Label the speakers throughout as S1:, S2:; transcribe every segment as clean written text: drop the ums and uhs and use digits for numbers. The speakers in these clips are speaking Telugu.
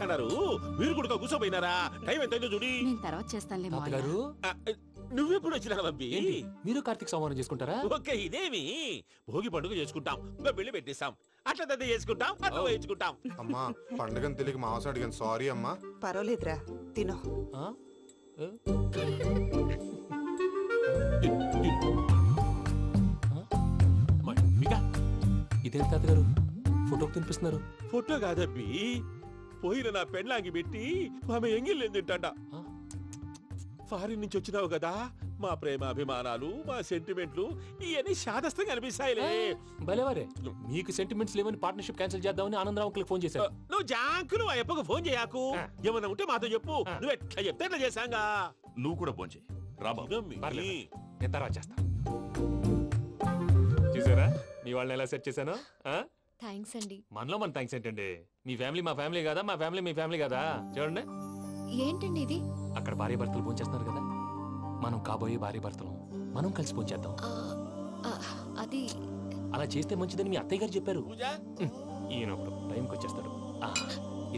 S1: చేస్తున్నారు? మీరు కూడా కూర్చోపోయినారా? టైం ఎంతైందో చూడి.
S2: నేను తర్వాత చేస్తానులే మావయ్య.
S3: తాతగారు
S1: నువ్వెప్పుడు వచ్చినా అబ్బి?
S3: ఏంటి మీరు కార్తీక్ సంహారం చేసుకుంటారా?
S1: ఓకే, ఇదేమి భోగి పండుగ చేసుకుంటాం, ఇంకా పెళ్లి పెట్టేస్తాం, అట్లా దద్ద చేసుకుంటాం, అట్లా వేయించుకుంటాం.
S4: అమ్మా పండుగని తెలియక మాంసం అడిగాను, సారీ అమ్మా.
S5: పర్వాలేదురా, తినో.
S3: ఆ? ఏ? ఇదేంటి తాతగారు ఫోటోకి తినిపిస్తున్నారు?
S1: ఫోటో కాదబ్బి, పోయిన నా పెళ్ళాంగి పెట్టి ఆమె ఎంగిల్ తింటాడ. ఫారిన్ నుంచి వచ్చినావు కదా, మా ప్రేమ అభిమానాలు, మా సెంటిమెంట్లు ఇవన్నీ శాదస్తంగా అనిపిస్తాయిలే.
S3: భలేవారే, మీకు సెంటిమెంట్స్ లేవని పార్ట్నర్షిప్ క్యాన్సిల్ చేద్దామని ఆనందరావు అంకుల్ ఫోన్ చేశారు.
S1: నువ్వు జాంకులు ఆ అప్పకు ఫోన్ చేయకు. ఏమన్నా ఉంటే మాతో చెప్పు. నువ్వు ఎట్లా చెప్తే ఎట్లా చేశాంగా.
S6: నువ్వు కూడా ఫోన్ చేయి రాబా.
S3: నేను తర్వాత చేస్తా. చూసారా మీ వాళ్ళని ఎలా సెట్ చేశాను?
S7: థ్యాంక్స్ అండి.
S3: మనలో మన థ్యాంక్స్ ఏంటండి? మీ ఫ్యామిలీ మా ఫ్యామిలీ కదా, మా ఫ్యామిలీ మీ ఫ్యామిలీ కదా. చూడండి,
S7: ఏంటండి ఇది?
S3: అక్కడ భార్య భర్తలు ఫోన్ చేస్తున్నారు కదా, మనం కాబోయే భార్య భర్తలు మనం కలిసి ఫోన్ చేద్దాం.
S7: అది
S3: అలా చేస్తే మంచిదని మీ అత్తయ్య గారు చెప్పారు. ఈయన ఒకడు టైంకి వచ్చేస్తాడు.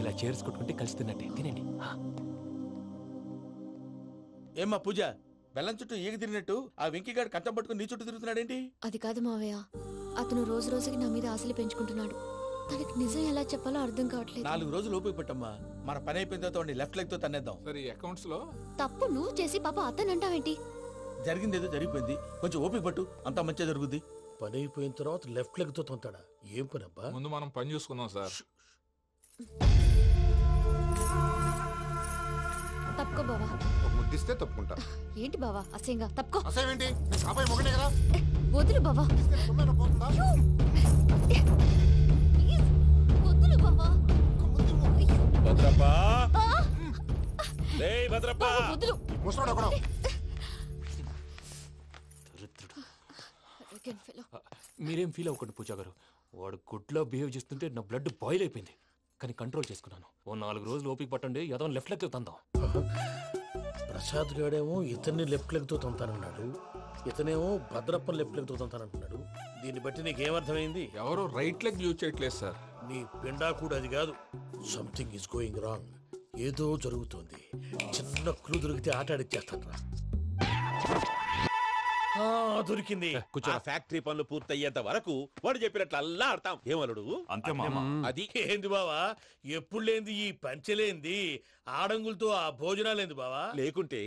S3: ఇలా చేర్స్ కొట్టుకుంటే కలిసి తిన్నట్టే. తినండి.
S8: ఏమ్మా పూజ, బెల్లం చుట్టూ ఈగ తిరిగినట్టు ఆ వెంకీగాడు కంచం పట్టుకుని నీ చుట్టూ తిరుగుతున్నాడేంటి?
S7: అది కాదు మావయ్య, అతను రోజు రోజుకి నా మీద ఆశలు పెంచుకుంటున్నాడు. తనకి నిజం ఎలా చెప్పాలో అర్థం కావట్లేదు.
S8: 4 రోజులు ఓపిక పట్టమ్మా, మన పని అయిపోయిన తర్వాత లెఫ్ట్ లెగ్ తో తన్నేద్దాం.
S6: సరే అకౌంట్స్ లో
S7: తప్పు నువ్వు చేసి పాప అతను అంటావేంటి?
S8: జరిగింది ఏదో జరిగిపోయింది, కొంచెం ఓపిక పట్టు, అంతా మంచిగా జరుగుద్ది.
S9: పని అయిపోయిన తర్వాత లెఫ్ట్ లెగ్ తో తొంతాడా? ఏం పని అబ్బా?
S6: ముందు మనం పని చూసుకుందాం సార్.
S7: తప్పుకో బావా.
S4: ఒక ముద్దిస్తే తప్పుకుంటా.
S7: ఏంటి బావా అసహ్యంగా? తప్పుకో.
S4: అసేమేంటి, కాబోయే మొగనే కదా.
S7: వదులు బావా.
S4: పోతుందా?
S7: వదులు బావా.
S1: భద్రప్పా, భద్రప్పా,
S7: వదులు.
S4: ముసలోడు ఒకడు.
S3: మీరేం ఫీల్ అవ్వకండి పూజా గారు. వాడు గుడ్లో బిహేవ్ చేస్తుంటే నా బ్లడ్ బాయిల్ అయిపోయింది, కానీ కంట్రోల్ చేసుకున్నాను. ఓ 4 రోజులు ఓపిక పట్టండి, ఏదో లెఫ్ట్ లెగ్ తందాం.
S9: ప్రసాద్ గాడేమో ఇతన్ని లెఫ్ట్ లెగ్ తో తొంతానన్నాడు, ఇతనేమో భద్రప్పని లెఫ్ట్ లెగ్ తో తొంతానంటున్నాడు. దీన్ని బట్టి నీకేమర్థమైంది?
S6: ఎవరు రైట్ లెగ్ యూజ్ చేయట్లేదు సార్.
S9: నీ పిండా కూడా అది కాదు. Something is going wrong. ఏదో జరుగుతోంది. చిన్న క్లూ దొరికితే ఆట ఆడిచ్చేస్తాను రా. దొరికింది.
S1: ఆ ఫ్యాక్టరీ పనులు పూర్తయ్యేంత వరకు వాడు చెప్పినట్లు అల్లా ఆడతాం. ఏమలుడు?
S6: అంతే మామ.
S1: అది
S9: ఏంది బావా, ఎప్పుడు లేంది ఈ పంచలేంది, ఆడంగులతో ఆ భోజనాలేంది బావా?
S1: లేకుంటే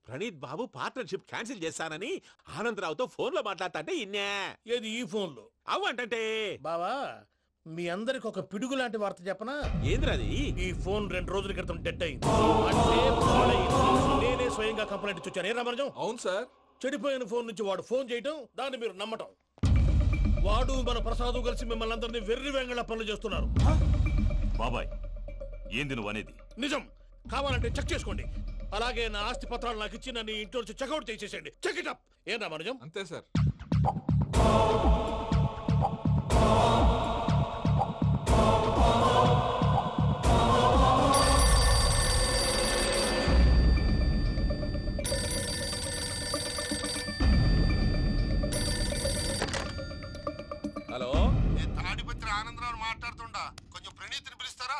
S1: ప్రణీత్ బాబు పార్ట్నర్షిప్ క్యాన్సిల్ చేస్తానని ఆనందరావుతో ఫోన్ లో మాట్లాడతాంటే ఇన్నే.
S9: ఏది ఈ ఫోన్ లో?
S1: అవ్వంటే
S9: బావా, మీ అందరికి ఒక పిడుగు లాంటి వార్త చెప్పనా?
S1: ఏంద్రది?
S9: ఈ ఫోన్ 2 రోజుల క్రితం డెడ్ అయింది. అంటే పాడైంది. నేనే స్వయంగా కంప్లైంట్ ఇచ్చి వచ్చాను. ఏ రామరాజం?
S6: అవును సార్.
S9: చెడిపోయిన ఫోన్ నుంచి వాడు ఫోన్ చేయటం, దాన్ని మీరు నమ్మటం. వాడు మన ప్రసాదు కలిసి మిమ్మల్ని అందరినీ వెర్రి వెంగళ పనులు చేస్తున్నారు.
S6: బాబాయ్ ఏంది నువ్వు అనేది?
S9: నిజం. కావాలంటే చెక్ చేసుకోండి. అలాగే నా ఆస్తి పత్రాలు నాకు ఇచ్చి నన్ను ఇంట్లో నుంచి చెక్అౌట్ చేసేసండి. Check it up. ఏం రామరాజం?
S6: అంతే సార్.
S1: హలో,
S4: తాడిపత్రి ఆనందరావు మాట్లాడుతుండా, కొంచెం ప్రణీతిని పిలుస్తారా?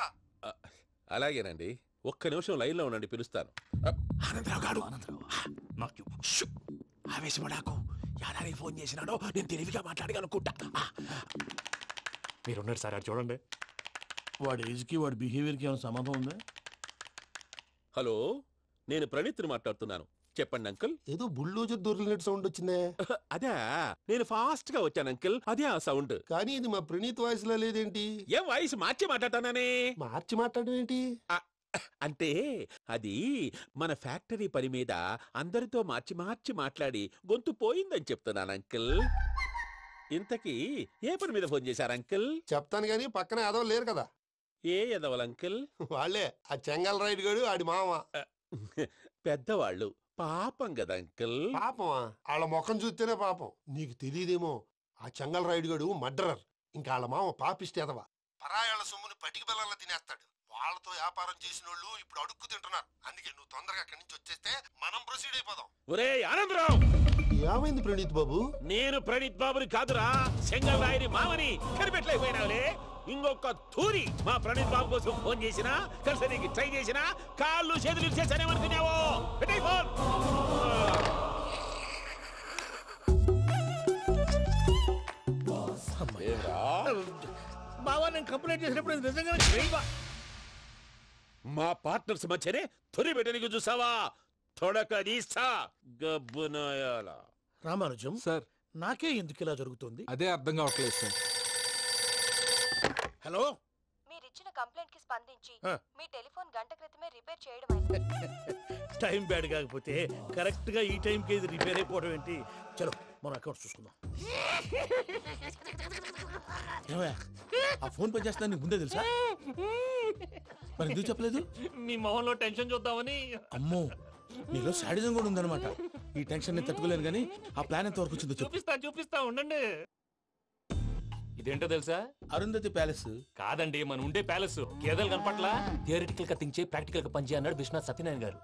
S1: అలాగేనండి, ఒక్క నిమిషం లైన్ లో ఉండండి, పిలుస్తాను. ఆనందరావు గాడు. ఆవేశపడాకు. యాదానికి ఫోన్ చేసినాడో నేను తెలివిగా మాట్లాడగలనుకుంటా.
S3: మీరున్నారు సార్, అది చూడండి.
S9: వాడి ఏజ్కి వాడి బిహేవియర్కి ఏమైనా సంబంధం ఉందా?
S1: హలో, నేను ప్రణీత్ని మాట్లాడుతున్నాను. చెప్పండి అంకుల్.
S4: ఏదో బుల్డోజర్ దొరికినట్టు సౌండ్ వచ్చిందే.
S1: అదే, నేను ఫాస్ట్ గా వచ్చాను అంకుల్, అదే ఆ సౌండ్.
S4: కానీ ఇది మా ప్రణీత్ వాయిస్ లో లేదేంటి?
S1: ఏం వాయిస్ మార్చి మాట్లాడతానే?
S4: మార్చి మాట్లాడడం ఏంటి?
S1: అంటే అది మన ఫ్యాక్టరీ పని మీద అందరితో మార్చి మార్చి మాట్లాడి గొంతు పోయిందని చెప్తున్నాను అంకుల్. ఇంతకీ ఏ పని మీద ఫోన్ చేశారు అంకుల్?
S4: చెప్తాను గానీ పక్కన ఏదో లేరు కదా.
S1: ఏ ఎదవలు అంకుల్?
S4: వాళ్ళే, ఆ చెంగల్ రైడ్ గడు ఆడి మామ.
S1: పెద్దవాళ్ళు, పాపం కదా అంకుల్.
S4: పాపమా? వాళ్ళ ముఖం చూస్తేనే పాపం. నీకు తెలియదేమో, ఆ చెంగల్ రైడ్ గడు మర్డరర్. ఇంకా వాళ్ళ మామ పాపిస్తేదవా. పరాయాళ్ళ సొమ్ముని పటికి బెల్లంలో తినేస్తాడు. వాళ్ళతో వ్యాపారం చేసిన వాళ్ళు ఇప్పుడు అడుక్కు తింటున్నారు. అందుకే నువ్వు తొందరగా అక్కడి నుంచి వచ్చేస్తే మనం ప్రొసీడ్ అయిపోదాం.
S1: ఒరే ఆనందరావు!
S4: ఏమైంది ప్రణీత్ బాబు?
S1: నేను ప్రణీత్ బాబుని కాదురా, చెంగల్ రాయని మామని కనిపెట్టలేకపోయినావులే. ఇంకొక తూరి మా ప్రణీత్ బాబు కోసం ఫోన్ చేసినా కలిసి నీకు ట్రై చేసినా కాళ్ళు చేతులు ఇచ్చేసానేమనుకున్నావు పెట్టేయ్ ఫోన్.
S9: బావా నేను కంప్లైంట్ చేసినప్పుడు ఇది నిజంగానే చేయవా?
S1: మా పార్ట్నర్స్ మధ్యనే తొలి పెట్టడానికి చూసావా? తొడక నీస్తా గబ్బునాయాల.
S9: రామానుజం
S6: సార్
S9: నాకే ఎందుకు ఇలా జరుగుతుంది?
S6: అదే అర్థం కావట్లేదు సార్.
S9: హలో,
S2: మీరిచ్చిన కంప్లైంట్ కి స్పందించి
S9: ఆ.
S2: మీ టెలిఫోన్ గంట క్రితమే రిపేర్ చేయడం అయింది.
S9: టైం బ్యాడ్ కాకపోతే కరెక్ట్ గా ఈ టైంకి ఇది రిపేర్ అయిపోవడం ఏంటి? చలో మన అకౌంట్ చూసుకుందాం.
S8: ఏమయ్య, ఆ ఫోన్ పే చేస్తా నీకు ముందే తెలుసా? మరి ఎందుకు చెప్పలేదు?
S3: మీ మొహంలో టెన్షన్ చూద్దామని.
S8: అమ్మో, నీలో శాడిజం కూడా ఉందన్నమాట. ఈ టెన్షన్ ని తట్టుకోలేను కానీ ఆ ప్లాన్ ఎంత వరకు వచ్చిందో చెప్పు.
S3: చూపిస్తా ఉండండి. ఇదేంటో తెలుసా?
S8: అరుంధతి ప్యాలెస్.
S3: కాదండి, మన ఉండే ప్యాలెస్. గేదెలు కనపట్లా? థియరిటికల్ గా థింక్ చేయి, ప్రాక్టికల్ గా పనిచేయి అన్నాడు విశ్వనాథ్ సత్యనారాయణ గారు.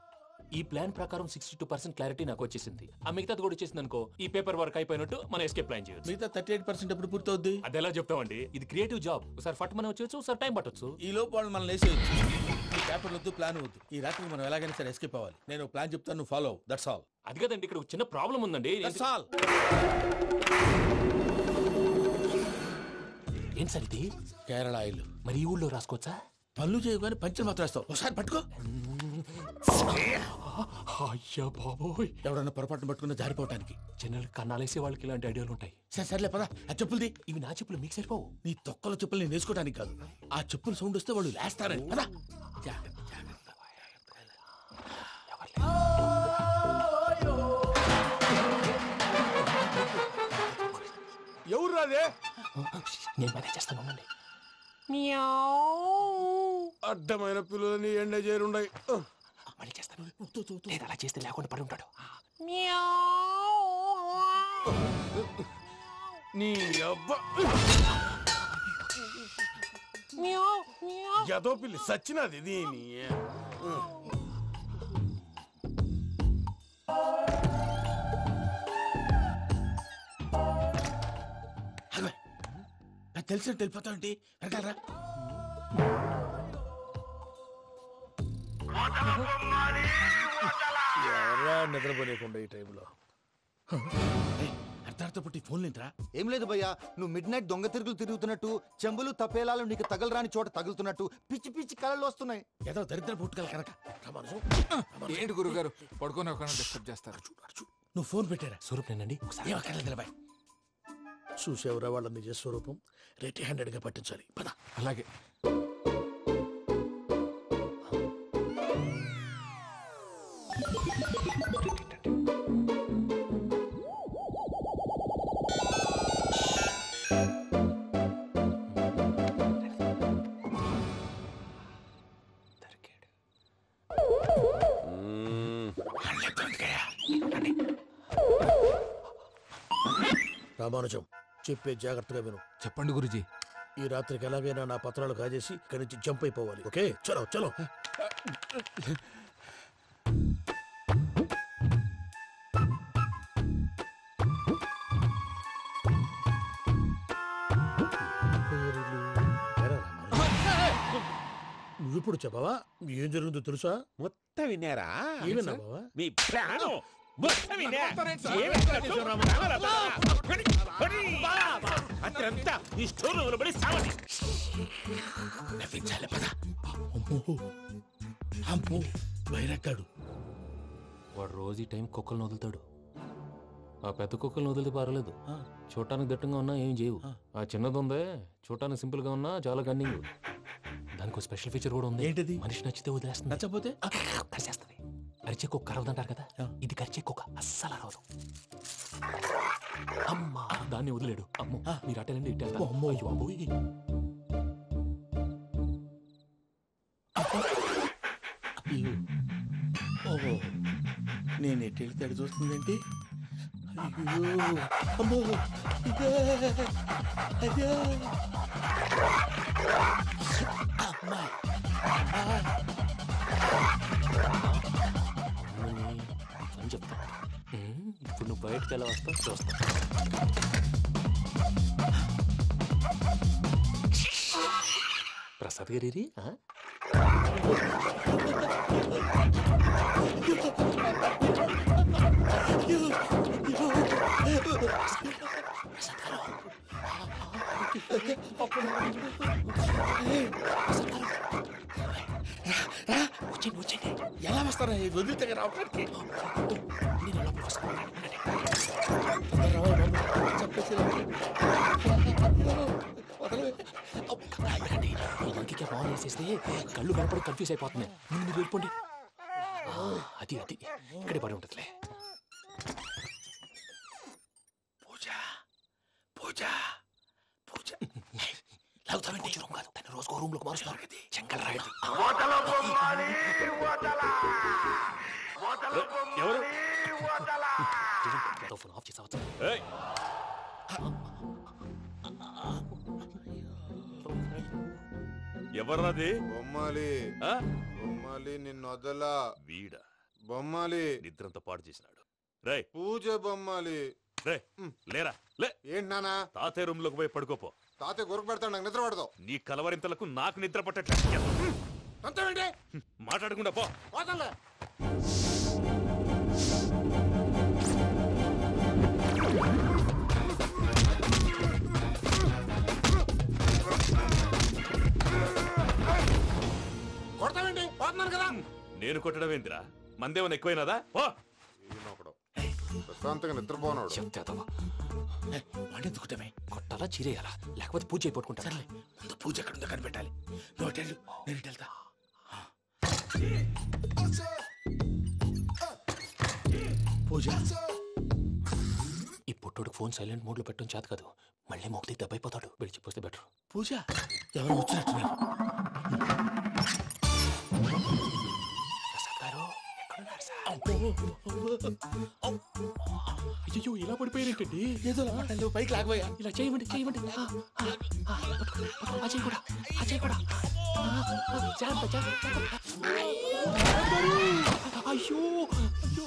S3: ఈ ప్లాన్ ప్రకారం 62% క్లారిటీ నాకు వచ్చేసింది. ఆ మిగతాది కూడా వచ్చేసింది అనుకో, ఈ పేపర్ వర్క్ అయిపోయినట్టు మనం ఎస్కేప్ ప్లాన్ చేయొచ్చు.
S8: మిగతా 38% ఎప్పుడు పూర్తవుద్ది?
S3: అది ఎలా చెప్తామండి? ఇది క్రియేటివ్ జాబ్. ఒకసారి ఫట్ మనం వచ్చేయచ్చు, ఒకసారి టైం పట్టొచ్చు.
S8: ఈ లోపు వాళ్ళు మనం లేసేయచ్చు. ఈ పేపర్ వద్దు, ప్లాన్ వద్దు. ఈ రాత్రికి మనం ఎలాగైనా సరే ఎస్కేప్ అవ్వాలి. నేను ప్లాన్ చెప్తాను, నువ్వు ఫాలో. That's all.
S3: అది కదండి, ఇక్కడ ఒక చిన్న ప్రాబ్లం ఉందండి.
S8: That's all.
S3: ఏం సార్ ఇది?
S8: కేరళ ఆయిల్.
S3: మరి ఈ ఊళ్ళో రాసుకోవచ్చా?
S8: పళ్ళు చేయగానే పంచర్ మాత్రం వేస్తావు. ఒకసారి పట్టుకో.
S3: అయ్యా బాబోయ్,
S8: ఎవడన్నా పొరపాటున పట్టుకున్న జారిపోవటానికి.
S3: జనరల్ కన్నాలేసే వాళ్ళకి ఇలాంటి ఐడియాలు ఉంటాయి.
S8: సరే సర్లే పదా, ఆ చెప్పులది.
S3: ఇవి నా చెప్పులు మీకు సరిపోవు.
S8: నీ తొక్కల చెప్పులు నేను వేసుకోవడానికి కాదు, ఆ చెప్పులు సౌండ్ వస్తే వాళ్ళు లేస్తారని. పదా.
S4: ఎవరు రాదే?
S3: నేను మేనేజ్ చేస్తాను, ఉండండి.
S4: అడ్డమైన పిల్లలని ఎండ చేరుండయి.
S3: మళ్ళీ చేస్తాను. లేదు, అలా చేస్తే లేకుండా పడి ఉంటాడు.
S4: నీ అబ్బ ఎదో పిల్లి సచ్చినది దీని.
S8: తెలిసినట్టు వెళ్ళిపోతావంటి, వెనకాలరా.
S9: ఎవరా నిద్రపోలేకుండా ఈ టైంలో?
S8: అర్ధార్థ పుట్టి ఫోన్ లేంట్రా.
S5: ఏం లేదు భయ్యా, నువ్వు మిడ్ నైట్ దొంగ తిరుగులు తిరుగుతున్నట్టు, చెంబులు తపేలాలు నీకు తగలరాని చోట తగులుతున్నట్టు పిచ్చి పిచ్చి కళలు వస్తున్నాయి.
S8: ఏదో దరిద్ర పుట్టుకల కనుక. రామానుజం,
S6: ఏంటి గురుగారు పడుకొని ఒక డిస్టర్బ్ చేస్తారు?
S8: నువ్వు ఫోన్ పెట్టారా?
S3: స్వరూప్ నేనండి. ఒకసారి
S8: నిలబాయ్.
S9: చూసేవరా వాళ్ళ నిజ స్వరూపం? రెట్టి హ్యాండెడ్ గా పట్టించాలి. పద.
S6: అలాగే.
S9: రామానుజం, చెప్పే జాగ్రత్తగా విను.
S6: చెప్పండి గురుజీ.
S9: ఈ రాత్రికి ఎలాగైనా నా పత్రాలు కాజేసి ఇక్కడి నుంచి జంప్ అయిపోవాలి. ఓకే, చలో చలో. నువ్విప్పుడు చెప్పవా? ఏం జరుగుతుందో తెలుసా?
S1: మొత్తం విన్నారా?
S9: ఏమన్నా బావా?
S1: మీ ప్రాణం మొత్తం విన్నా. అత్రంతా ఈ స్టోర్ రూమ్ లో పడి సావని.
S8: నవ్వించాలి. పద. అమ్మో, అమ్మో, వైరక్కాడు.
S3: వాడు రోజు ఈ టైం కుక్కలను వదులుతాడు. ఆ పెద్ద కుక్కలను వదిలితే పర్వాలేదు, చూడటానికి దట్టంగా ఉన్నా ఏం చేయవు. ఆ చిన్నది ఉందే, చూడటానికి సింపుల్ గా ఉన్నా చాలా గన్నింగ్. దానికి స్పెషల్ ఫీచర్ కూడా ఉంది.
S8: ఏంటిది?
S3: మనిషి నచ్చితే వదిలేస్తుంది,
S8: నచ్చపోతే
S3: కరిచేస్తుంది. అరిచే కుక్క అరవదంటారు కదా, ఇది కరిచే కుక్క అస్సలు అరవదు. అమ్మా, దాన్ని వదిలేడు. అమ్మో, మీరు అటెండి ఇటు వెళ్తారు. అమ్మో, అయ్యో అబ్బోయ్.
S8: ఓహో, నేను ఎటు వెళ్తే అటు చూస్తుందేంటి? అయ్యో, అమ్మో, ఇదే, అయ్యో. అమ్మా,
S3: అని చెప్తా. ఇప్పుడు నువ్వు బయటకు ఎలా వస్తావు చూస్తా. ప్రసాద్ గారి
S8: వచ్చండి ఎలా వస్తారా వదిలితే రావడానికి
S3: ఇంకే ఫోన్ వేసేస్తే కళ్ళు కనపడి కన్ఫ్యూజ్ అయిపోతున్నాయి. మీరు వెళ్ళిపోండి. అది అది ఇక్కడే పడి ఉంటుందిలే.
S8: పూజ పూజ పూజ లాగుతామంటే రూమ్ కాదు, దాన్ని రోజుకో రూమ్ లోకి మారుస్తున్నారు కదా. చెంగల్ రాయుడు
S1: ఎవరు?
S3: ఫోన్ ఆఫ్ చేసావచ్చు.
S1: ఎవర్రాది?
S10: బొమ్మాలి బొమ్మాలి నిన్ను వదలా.
S1: వీడా
S10: బొమ్మాలి
S1: నిద్రంతా పాడు చేసినాడు. రే
S10: పూజ బొమ్మాలి.
S1: రే లేరా లే.
S10: ఏంటి నానా?
S1: తాతయ్య రూమ్ లోకి పోయి పడుకోపో.
S10: తాతయ్య గురకు పెడతాడు, నాకు నిద్ర పడతావు.
S1: నీ కలవరింతలకు నాకు నిద్ర పట్టట్లేదు.
S10: అంతేంటి?
S1: మాట్లాడకుండా పో.
S10: పోతాలే. కొడతావేంటి? పోతున్నాను కదా.
S1: నేను కొట్టడం ఏంటిరా? మందేమన్నా ఎక్కువైనదా? పో.
S10: ప్రశాంతంగా నిద్రపోనాడు.
S3: చెప్తావా
S8: వాడెందుకుంటామే?
S3: కొట్టాలా చీరేయాలా లేకపోతే పూజ అయిపోట్టుకుంటా.
S8: ముందు పూజ ఎక్కడ ఉందో కనిపెట్టాలి. నువ్వు వెళ్ళు, నేను వెళ్తా. పూజ
S3: ఈ పుట్టోడు ఫోన్ సైలెంట్ మోడ్ లో పెట్టడం చేత కాదు. మళ్ళీ మొక్కి దెబ్బైపోతాడు. వెళ్ళి చెప్పొస్తే బెటర్.
S8: పూజ ఎవరు వచ్చినట్టున్నారు.
S3: ప్రసాద్ గారు ఎక్కడున్నారు సార్? అయ్యో ఇలా పడిపోయారేంటండి?
S8: ఏదో పైకి లాగబోయా.
S3: ఇలా చేయమండి చేయమండి. అజయ్ కూడా అజయ్ కూడా. అయ్యో అయ్యో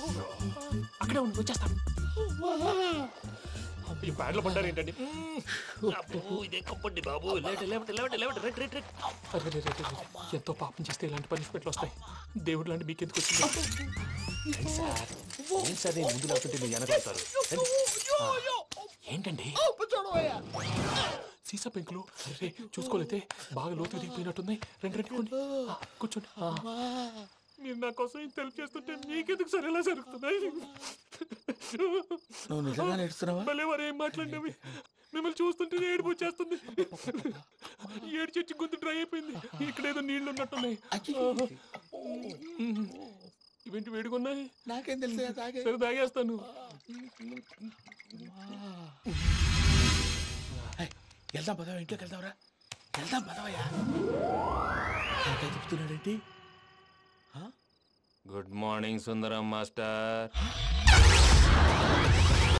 S3: అక్కడే ఉండి వచ్చేస్తాను. ఈ బ్యాడ్లో పడ్డారు ఏంటండి? ఎంతో పాపం చేస్తే ఇలాంటి పనిష్మెంట్లు వస్తాయి. దేవుడు లాంటి మీకెందుకు వచ్చింది? సార్ నేను ముందు లేకుంటే మీరు వెనకాడతారు. ఏంటండి సీసా పెంకులు? అరే చూసుకోలేతే బాగా లోతుగా దిగిపోయినట్టున్నాయి. రెండు రెండు కూర్చోండి. మీరు నా కోసం ఇంత హెల్ప్ చేస్తుంటే మీకెందుకు సరే ఎలా జరుగుతున్నాయి?
S8: నువ్వు నిజంగా నేర్చుతున్నావా?
S3: మళ్ళీ వారు ఏం మాట్లాడినవి? మిమ్మల్ని చూస్తుంటే ఏడుపు వచ్చేస్తుంది. ఏడు చెట్టు గొంతు డ్రై అయిపోయింది. ఇక్కడ ఏదో నీళ్లు ఉన్నట్టున్నాయి. ఇవేంటి వేడుకున్నాయి?
S8: నాకేం తెలుసు.
S3: సరే తాగేస్తాను.
S8: వెళ్దాం పదవా, ఇంట్లోకి వెళ్దాంరా. వెళ్దాం పదవయ్యా. చెప్తున్నాడేంటి?
S3: గుడ్ మార్నింగ్ సుందరం మాస్టర్.